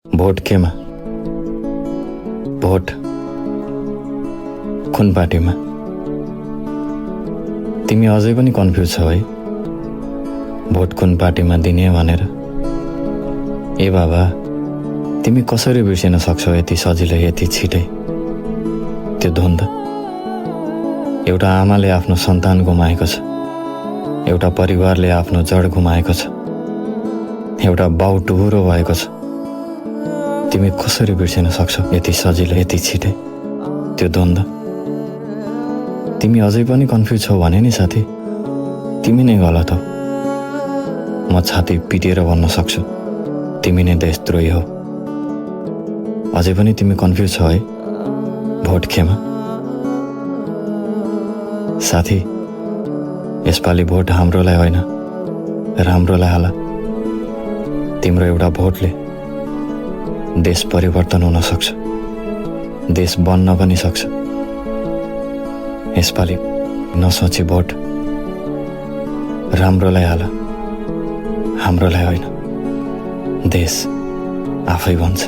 Vote केमा? Vote कुन पार्टीमा? तिमी अझै पनि कन्फ्युज छौ है भोट कुन पार्टीमा दिने भनेर। ए बाबा, तिमी कसरी बिर्सिन सक्छौ यति सजिलै यति छिटै त्यो द्वन्द? एउटा आमाले आफ्नो सन्तान गुमाएको छ, एउटा परिवारले आफ्नो जड गुमाएको छ, एउटा बाउ टुहुरो भएको छ। तिमी कसरी बिर्सिन सक्छौ यति सजिलै यति छिटै त्यो द्वन्द? तिमी अझै पनि कन्फ्युज छौ भने नि साथी, तिमी नै गलत हौ। म छाती पिटेर भन्न सक्छु तिमी नै देशद्रोही हौ। अझै पनि तिमी कन्फ्युज छौ है भोट केमा? साथी, यसपालि भोट हाम्रोलाई होइन राम्रोलाई हाल। तिम्रो एउटा भोटले देश परिवर्तन हुन सक्छ, देश बन्न पनि सक्छ। यसपालि नसोची भोट राम्रोलाई हाल, हाम्रोलाई होइन। देश आफै भन्छ।